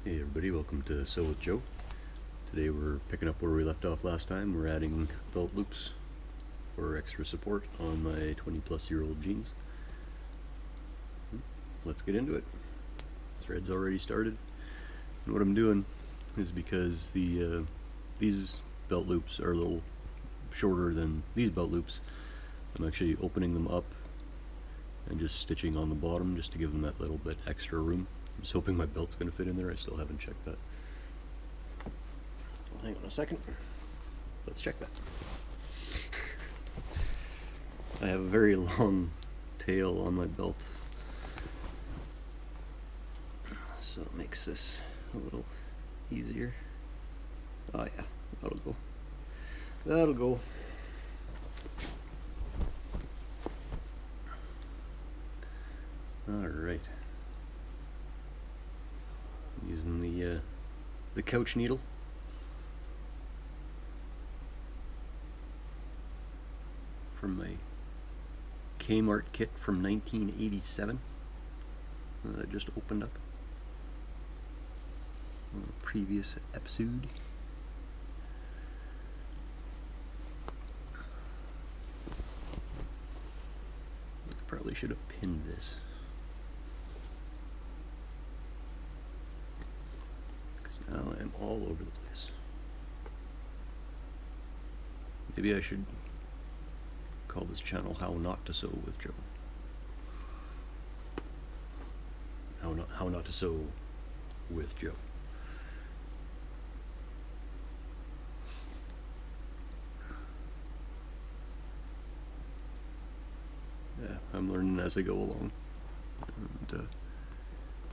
Hey everybody, welcome to Sew with Joe. Today we're picking up where we left off last time. We're adding belt loops for extra support on my 20-plus-year-old jeans. Let's get into it. Thread's already started. And what I'm doing is because these belt loops are a little shorter than these belt loops, I'm actually opening them up and just stitching on the bottom just to give them that little bit extra room. I'm just hoping my belt's going to fit in there. I still haven't checked that. Well, hang on a second. Let's check that. I have a very long tail on my belt, so it makes this a little easier. Oh yeah, that'll go. That'll go. Alright. Using the couch needle. From my Kmart kit from 1987 that I just opened up on a previous episode. I probably should have pinned this. Now I'm all over the place. Maybe I should call this channel How Not to Sew with Joe. How not to sew with Joe. Yeah, I'm learning as I go along. And,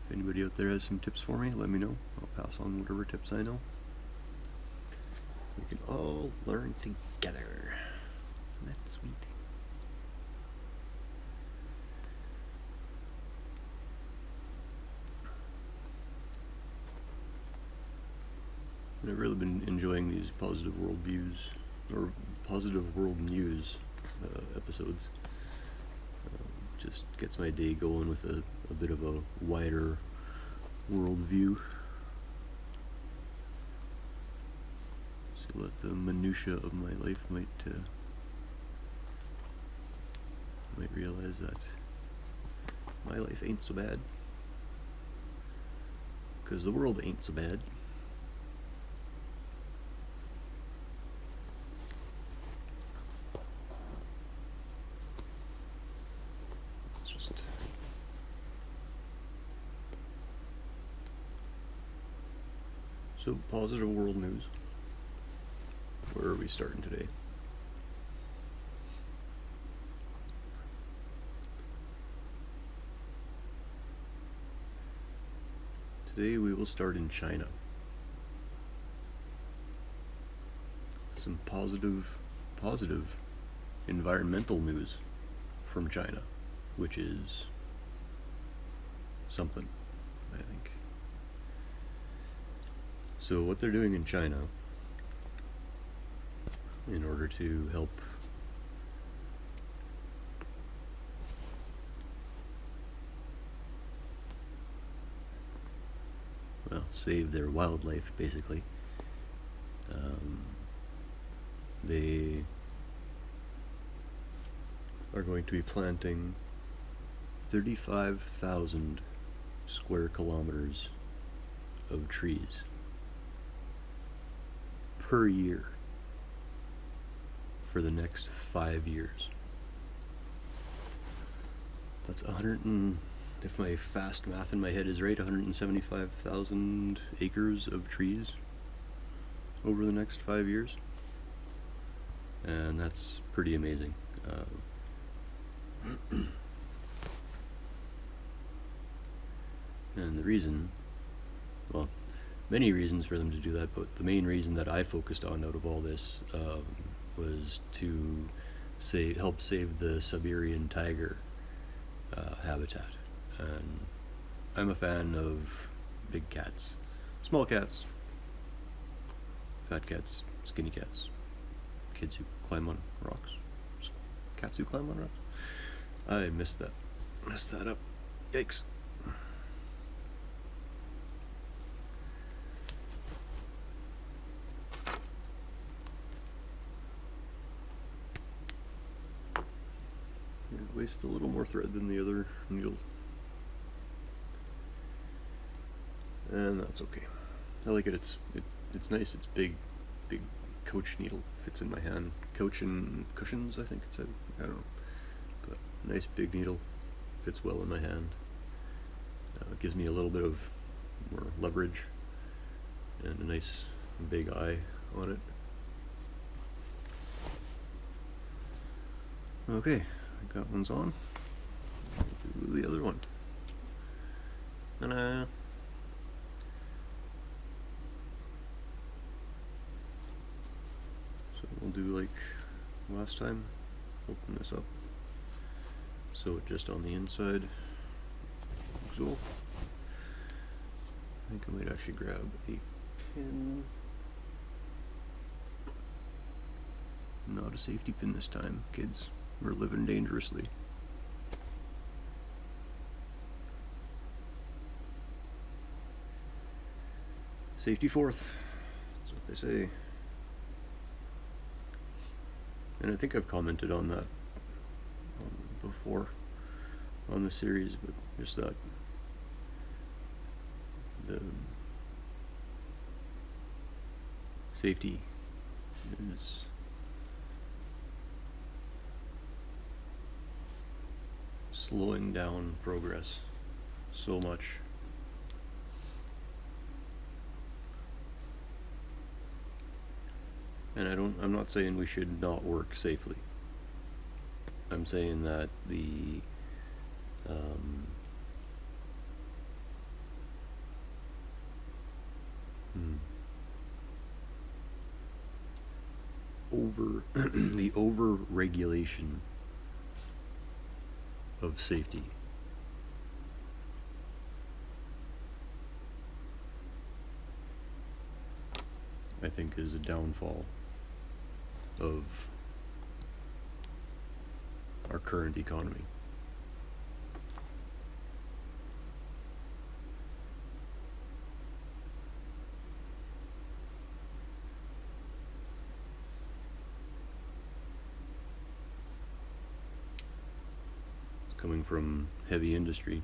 if anybody out there has some tips for me, let me know. I'll pass on whatever tips I know. We can all learn together. That's sweet. I've really been enjoying these positive world views, or positive world news episodes. Just gets my day going with a bit of a wider world view. So that the minutia of my life might realize that my life ain't so bad, because the world ain't so bad. So, positive world news. Where are we starting today? Today we will start in China. Some positive environmental news from China, which is something, I think. So what they're doing in China, in order to help save their wildlife, basically, they are going to be planting 35,000 square kilometers of trees per year for the next 5 years. That's if my fast math in my head is right, 175,000 acres of trees over the next 5 years. And that's pretty amazing. And the reason, well, many reasons for them to do that, but the main reason that I focused on out of all this was to help save the Siberian tiger habitat. And I'm a fan of big cats, small cats, fat cats, skinny cats, kids who climb on rocks, cats who climb on rocks. I messed that up. Yikes. waste a little more thread than the other needle. And that's okay. I like it. It's nice. It's big coach needle. Fits in my hand. Coach and cushions, I think it's I don't know. But nice big needle. Fits well in my hand. Gives me a little bit of more leverage and a nice big eye on it. Okay, I got one's on. Do the other one. Ta-da! So we'll do like last time. Open this up. Sew it just on the inside. So I think I might actually grab a pin. Not a safety pin this time, kids. We're living dangerously. Safety fourth. That's what they say. And I think I've commented on that before on the series, but just that the safety is slowing down progress so much. And I'm not saying we should not work safely. I'm saying that the the over regulation of safety I think is a downfall of our current economy. It's coming from heavy industry.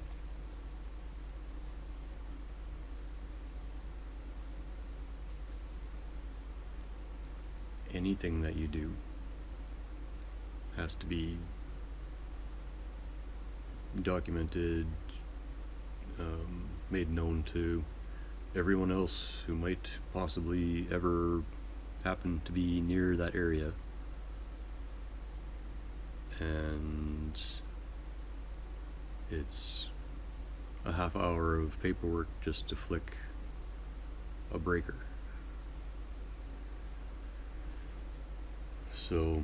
Anything that you do has to be documented, made known to everyone else who might possibly ever happen to be near that area. And it's a half hour of paperwork just to flick a breaker. So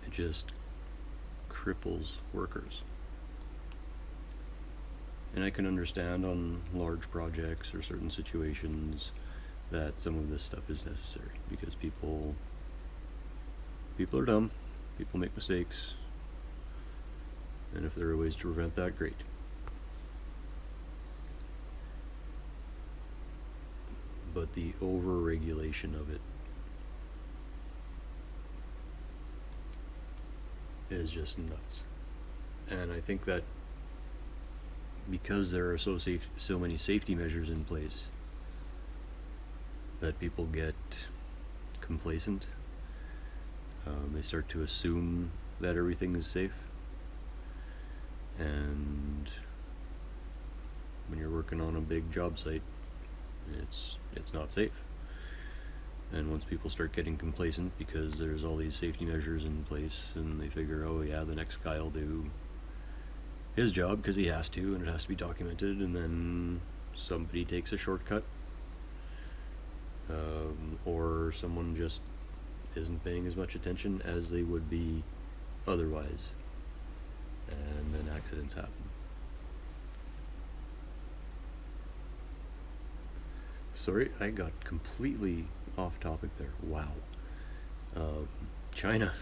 it just cripples workers. And I can understand on large projects or certain situations that some of this stuff is necessary because people are dumb, people make mistakes, and if there are ways to prevent that, great. But the over-regulation of it is just nuts. And I think that because there are so many safety measures in place, that people get complacent. They start to assume that everything is safe. And when you're working on a big job site, it's not safe. And once people start getting complacent because there's all these safety measures in place and they figure, oh yeah, the next guy will do his job because he has to and it has to be documented, and then somebody takes a shortcut, or someone just isn't paying as much attention as they would be otherwise, and then accidents happen. Sorry, I got completely off topic there. Wow. China.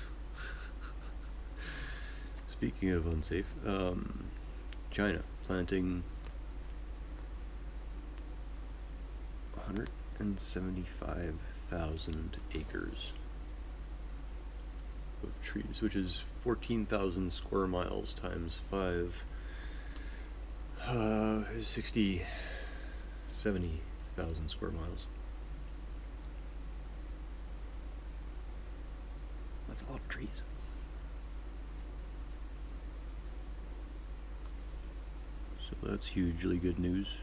Speaking of unsafe, China planting 175,000 acres of trees, which is 14,000 square miles times 5, 70,000 square miles. That's a lot of trees. So that's hugely good news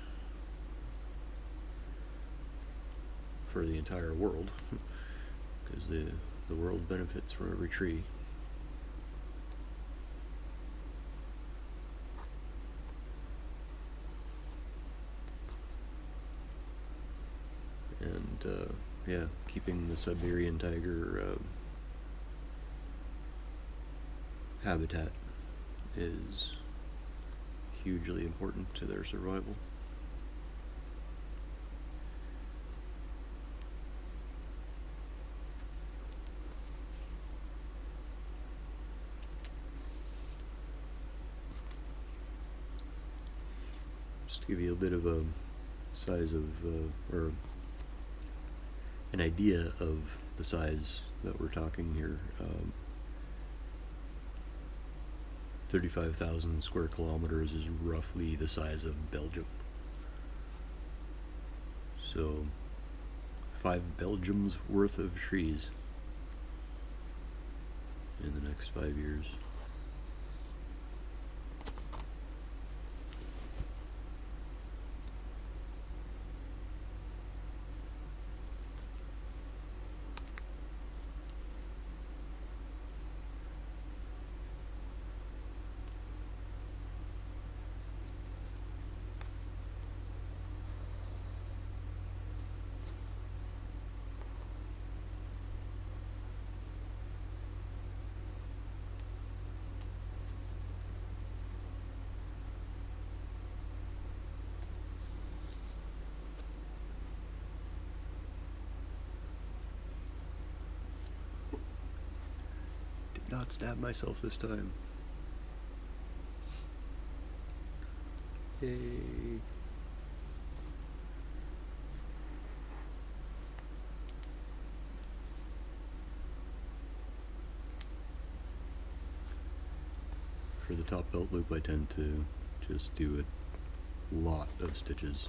for the entire world, because the world benefits from every tree. And yeah, keeping the Siberian tiger habitat is hugely important to their survival. Just to give you a bit of a size of, or an idea of the size that we're talking here, 35,000 square kilometers is roughly the size of Belgium. So 5 Belgium's worth of trees in the next 5 years. Not stab myself this time. Yay. For the top belt loop, I tend to just do a lot of stitches,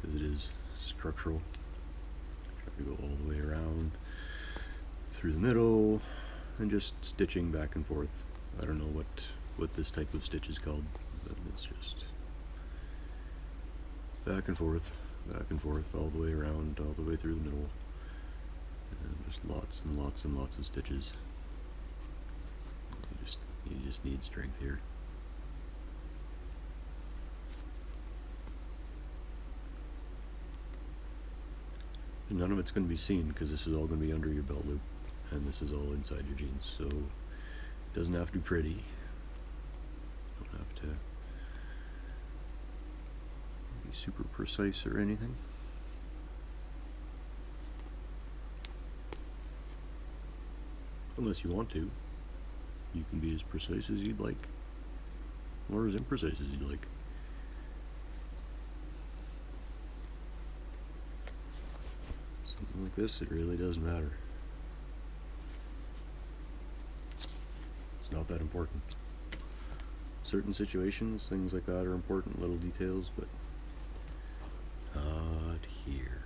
because it is structural. Try to go all the way around, through the middle, and just stitching back and forth. I don't know what this type of stitch is called, but it's just back and forth, all the way around, all the way through the middle, and just lots and lots and lots of stitches. You just need strength here. And none of it's going to be seen, because this is all going to be under your belt loop, and this is all inside your jeans, so it doesn't have to be pretty. You don't have to be super precise or anything. Unless you want to. You can be as precise as you'd like, or as imprecise as you'd like. Something like this, it really doesn't matter. It's not that important. Certain situations, things like that are important, little details, but not here.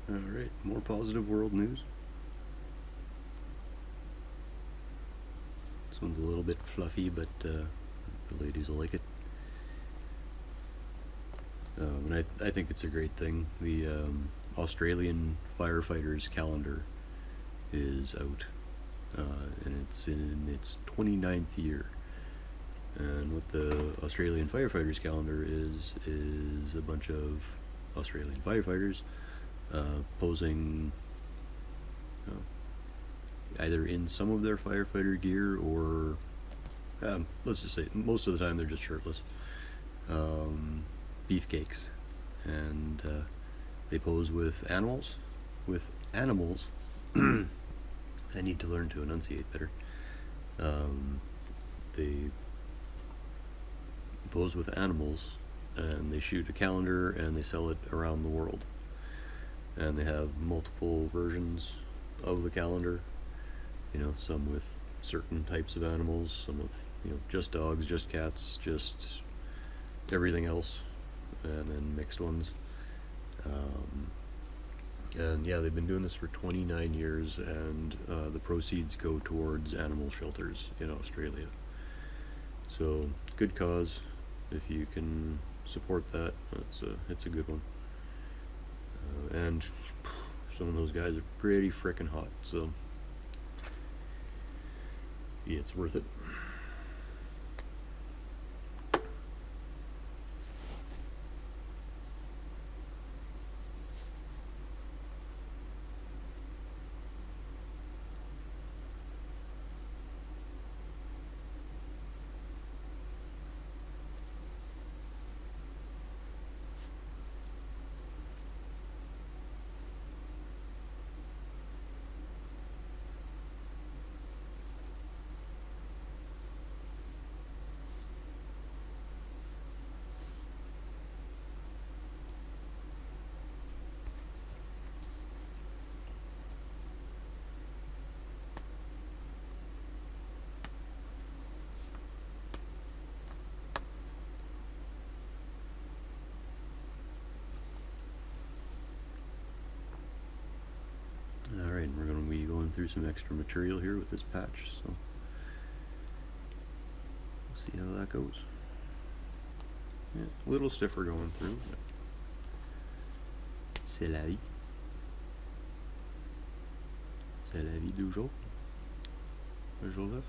Alright, more positive world news. This one's a little bit fluffy, but the ladies will like it. And I think it's a great thing. The Australian Firefighters calendar is out, and it's in its 29th year. And what the Australian Firefighters calendar is a bunch of Australian firefighters posing either in some of their firefighter gear or, let's just say, most of the time they're just shirtless. Beefcakes, and they pose with animals. I need to learn to enunciate better. They pose with animals, and they shoot a calendar, and they sell it around the world. And they have multiple versions of the calendar. You know, some with certain types of animals, some with, you know, just dogs, just cats, just everything else, and then mixed ones. And yeah, they've been doing this for 29 years, and the proceeds go towards animal shelters in Australia. So, good cause. If you can support that, it's a good one. And some of those guys are pretty frickin' hot, so yeah, it's worth it. Alright, we're going to be going through some extra material here with this patch, so we'll see how that goes. Yeah, a little stiffer going through, but c'est la vie. C'est la vie du jour. Le jour neuf.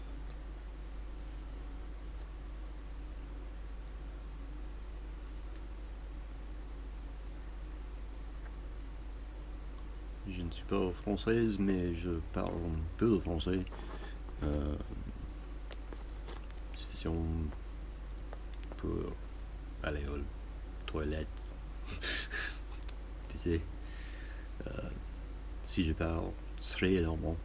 Je ne suis pas française, mais je parle un peu de français. Suffisamment pour aller aux toilettes. Tu sais, si je parle très lentement,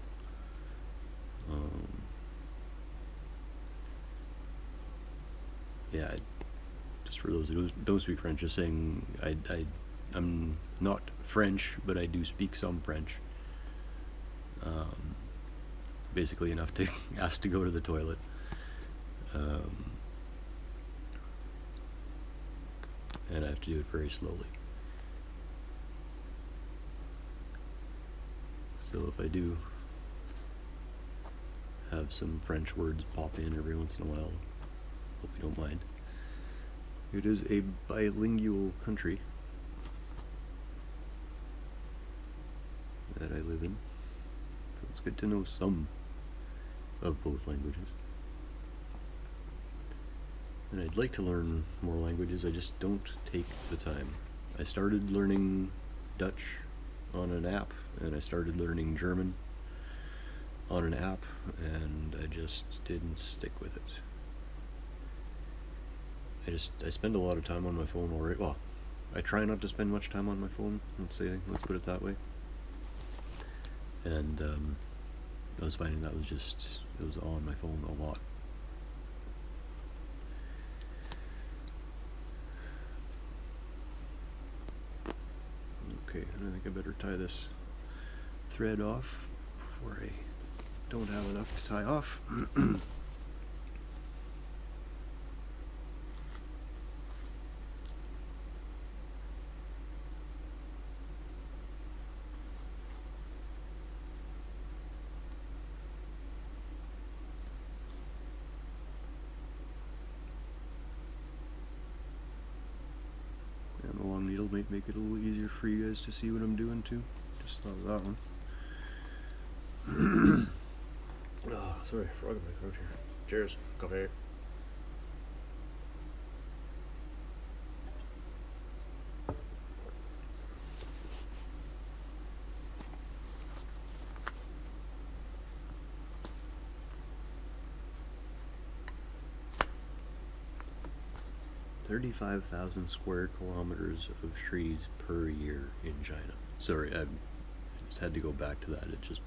yeah, just for those who don't speak French, just saying I'm not French, but I do speak some French. Basically enough to ask to go to the toilet. And I have to do it very slowly. So if I do have some French words pop in every once in a while, hope you don't mind. It is a bilingual country that I live in, so it's good to know some of both languages. And I'd like to learn more languages, I just don't take the time. I started learning Dutch on an app, and I started learning German on an app, and I just didn't stick with it. I spend a lot of time on my phone already. Well, I try not to spend much time on my phone, let's put it that way. And I was finding that it was on my phone a lot. Okay, I think I better tie this thread off before I don't have enough to tie off. might make it a little easier for you guys to see what I'm doing too. Just thought of that one. Oh, sorry, frog in my throat here. Cheers, coffee. $35,000 square kilometers of trees per year in China. Sorry, I just had to go back to that. It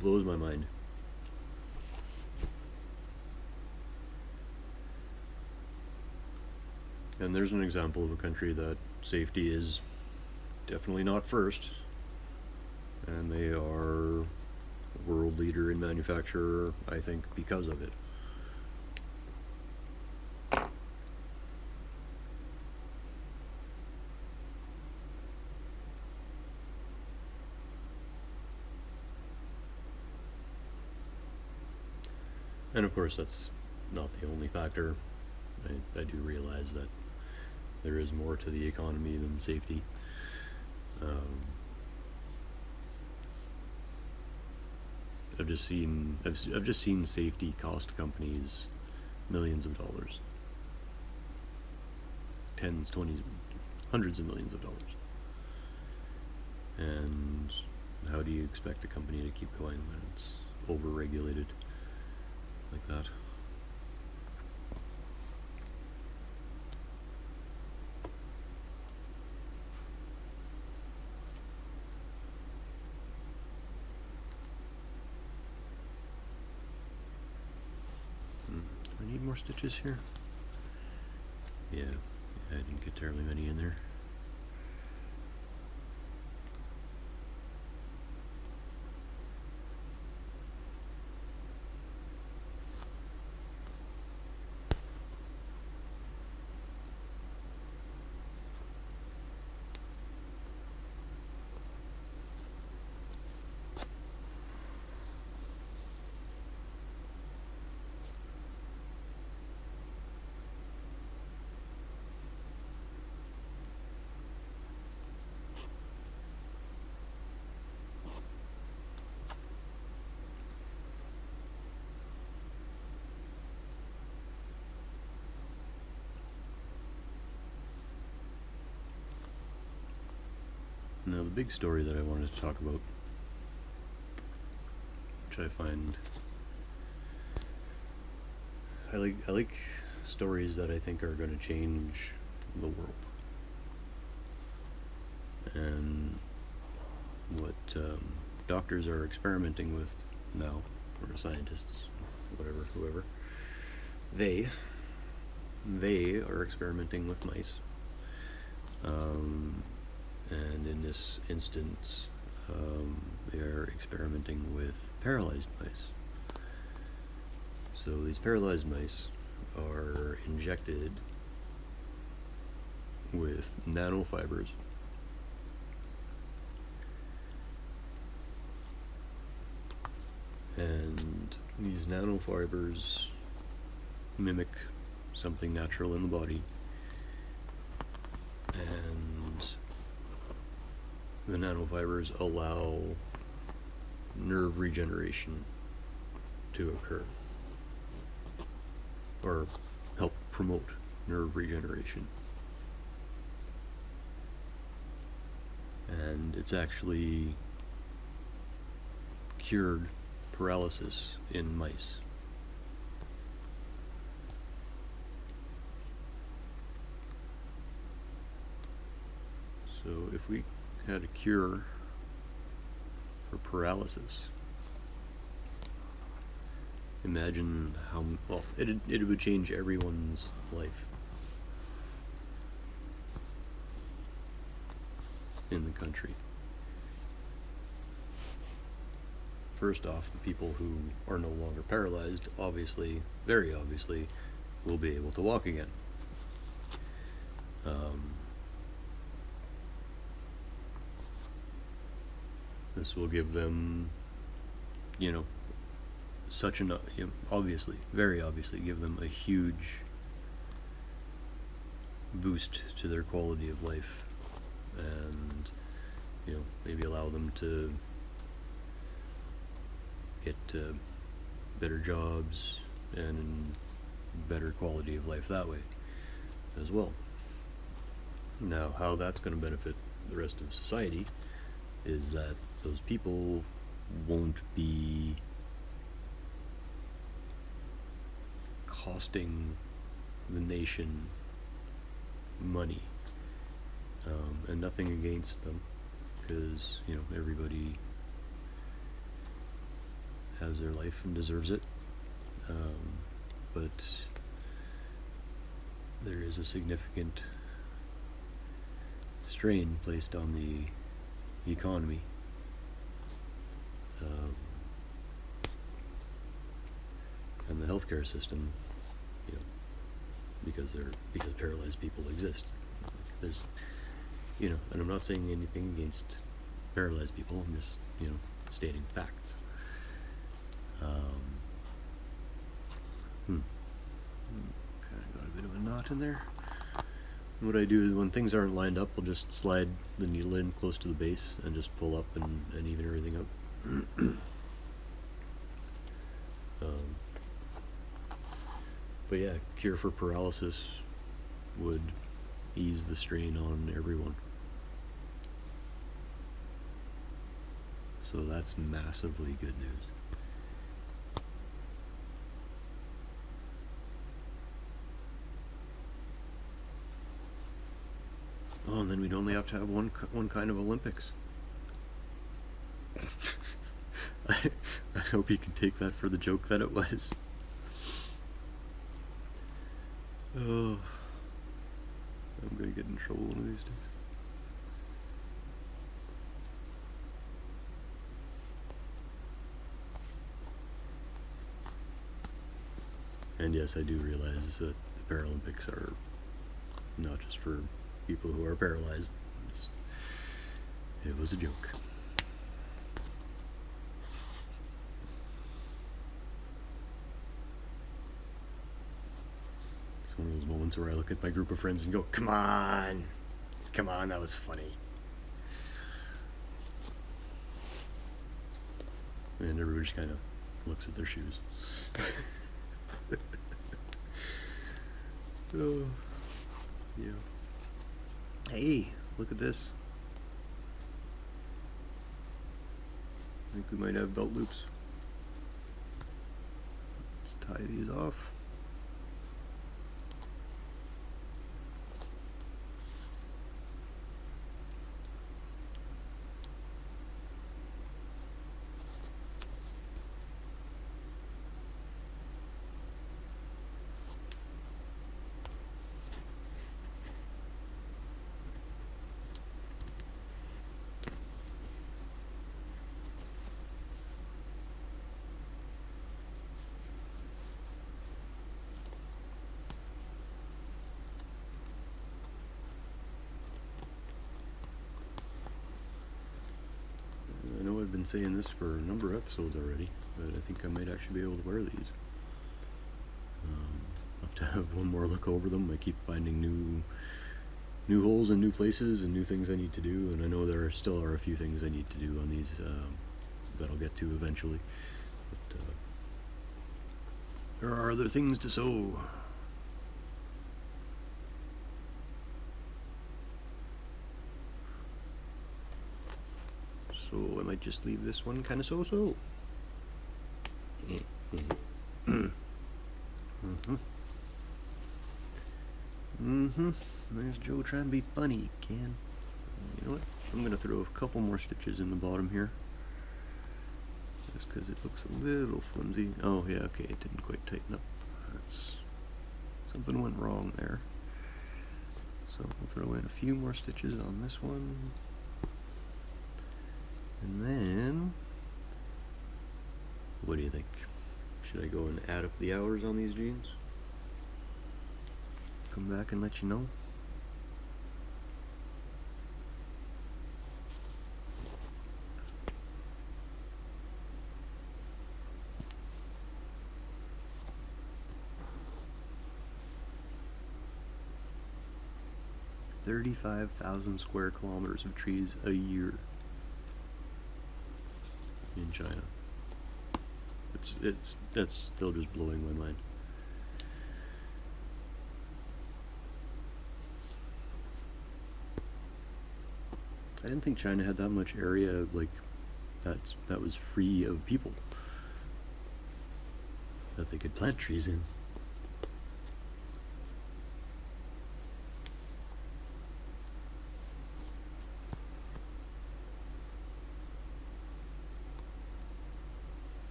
blows my mind. And there's an example of a country that safety is definitely not first, and they are a world leader in manufacture, I think, because of it. And of course, that's not the only factor. I do realize that there is more to the economy than safety. I've just seen safety cost companies millions of dollars, tens, 20s, hundreds of millions of dollars. And how do you expect a company to keep going when it's overregulated like that? Do I need more stitches here? Yeah, I didn't get terribly many in there. Now the big story that I wanted to talk about, which I find, I like stories that I think are going to change the world, and what doctors are experimenting with now, or scientists, whatever, whoever, they are experimenting with mice. And in this instance, they are experimenting with paralyzed mice. So these paralyzed mice are injected with nanofibers, and these nanofibers mimic something natural in the body, and the nanofibers allow nerve regeneration to occur, or help promote nerve regeneration. And it's actually cured paralysis in mice. So if we had a cure for paralysis, imagine how, well, it would change everyone's life in the country. First off, the people who are no longer paralyzed, obviously, very obviously, will be able to walk again. This will give them, you know, such an, obviously, very obviously, give them a huge boost to their quality of life, and maybe allow them to get better jobs and better quality of life that way as well. Now, how that's going to benefit the rest of society is that those people won't be costing the nation money, and nothing against them, because everybody has their life and deserves it, but there is a significant strain placed on the economy, and the healthcare system, because paralyzed people exist. There's, and I'm not saying anything against paralyzed people. I'm just, stating facts. Kind of got a bit of a knot in there. What I do is, when things aren't lined up, I'll just slide the needle in close to the base and just pull up and even everything up. But yeah, cure for paralysis would ease the strain on everyone. So that's massively good news. Oh, and then we'd only have to have one kind of Olympics. I hope you can take that for the joke that it was. Oh, I'm gonna get in trouble one of these days. And yes, I do realize that the Paralympics are not just for people who are paralyzed. It was a joke. It's one of those moments where I look at my group of friends and go, come on, that was funny. And everybody just kind of looks at their shoes. Oh, yeah. Hey, look at this. I think we might have belt loops. Let's tie these off. I've been saying this for a number of episodes already, but I think I might actually be able to wear these. I'll have to have one more look over them. I keep finding new holes and new places and new things I need to do, and I know there still are a few things I need to do on these that I'll get to eventually. But there are other things to sew. So I might just leave this one kind of so-so. There's Joe trying to be funny again. You know what? I'm going to throw a couple more stitches in the bottom here. Just because it looks a little flimsy. Oh yeah, okay, it didn't quite tighten up. Something went wrong there. So we'll throw in a few more stitches on this one. And then, what do you think? Should I go and add up the hours on these jeans? Come back and let you know. 35,000 square kilometers of trees a year in China. That's still just blowing my mind. I didn't think China had that much area like that was free of people that they could plant trees in.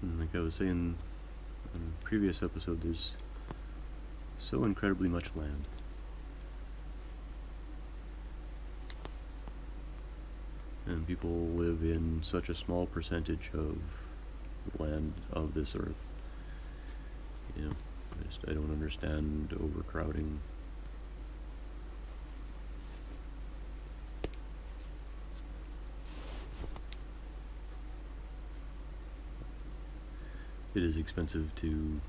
And like I was saying in a previous episode, there's so incredibly much land. And people live in such a small percentage of the land of this earth. You know, I don't understand overcrowding. It is expensive to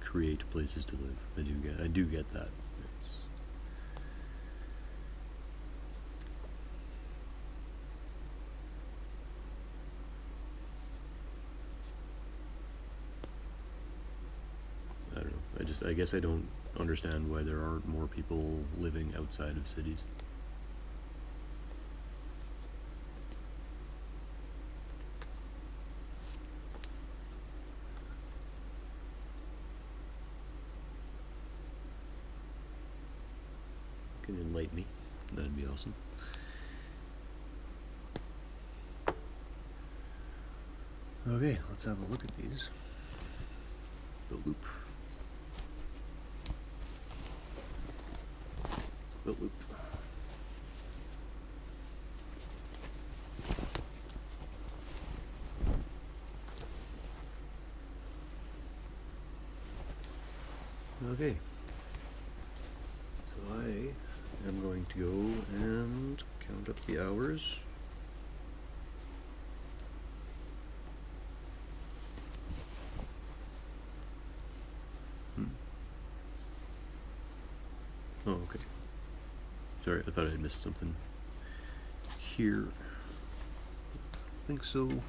create places to live. I do get that. I don't know. I guess I don't understand why there aren't more people living outside of cities. Enlighten me, that'd be awesome. Okay, let's have a look at these. The loop. The loop. Okay. So I'm going to go and count up the hours. Oh, okay. Sorry, I thought I had missed something here. I think so. What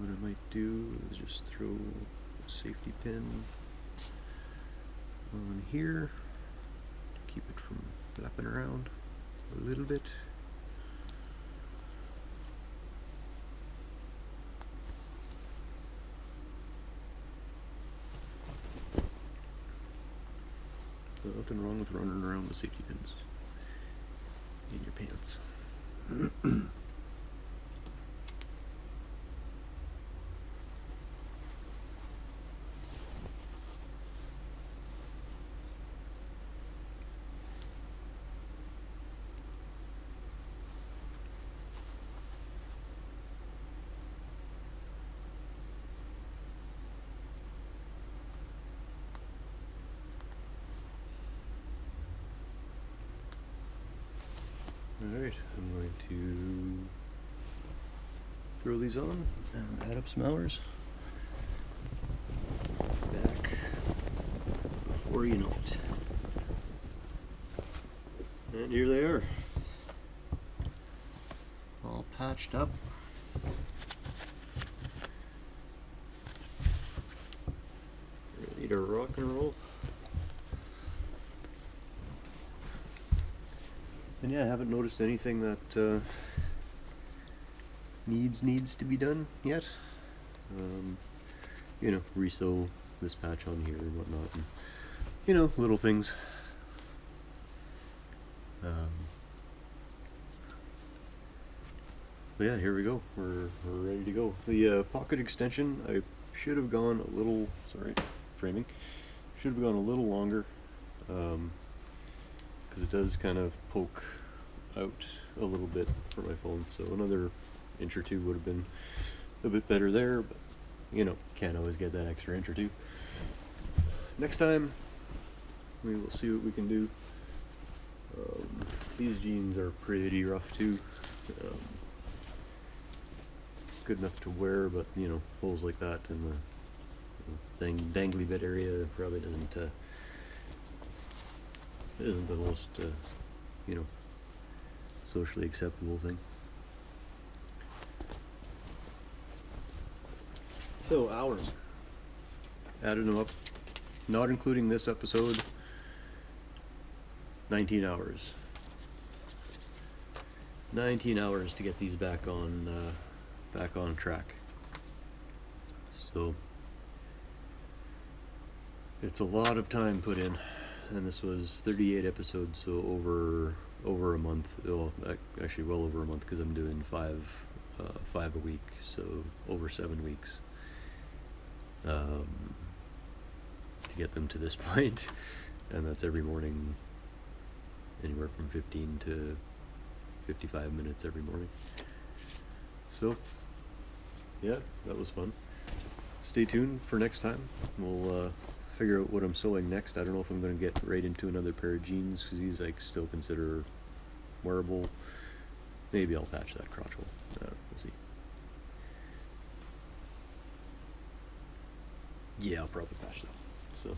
I might do is just throw a safety pin on here. Keep it from flapping around a little bit. So nothing wrong with running around with safety pins in your pants. Alright, I'm going to throw these on and add up some hours. Back before you know it. And here they are. All patched up. Ready to rock and roll. And yeah, I haven't noticed anything that needs to be done yet. You know, resew this patch on here and whatnot, and you know, little things. But yeah, here we go. We're ready to go. The pocket extension, I should have gone a little. Sorry, framing. Should have gone a little longer. Because it does kind of poke out a little bit for my phone, so another inch or two would have been a bit better there, but you know, can't always get that extra inch or two. Next time we will see what we can do. These jeans are pretty rough too. good enough to wear, but you know, holes like that in the dangly bit area probably isn't the most you know, socially acceptable thing. So hours, added them up, not including this episode, 19 hours. 19 hours to get these back on track. So it's a lot of time put in, and this was 38 episodes, so over a month. Well, actually, well over a month, because I'm doing five a week, so over 7 weeks to get them to this point, and that's every morning, anywhere from 15 to 55 minutes every morning. So yeah, that was fun. Stay tuned for next time. We'll figure out what I'm sewing next. I don't know if I'm going to get right into another pair of jeans, because these I still consider wearable. Maybe I'll patch that crotch hole. We'll see. Yeah, I'll probably patch that. So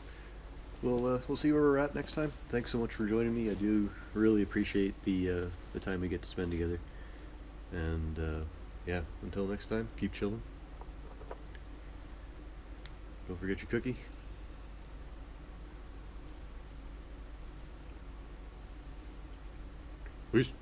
we'll see where we're at next time. Thanks so much for joining me. I do really appreciate the time we get to spend together. And yeah, until next time, keep chilling. Don't forget your cookie. Peace.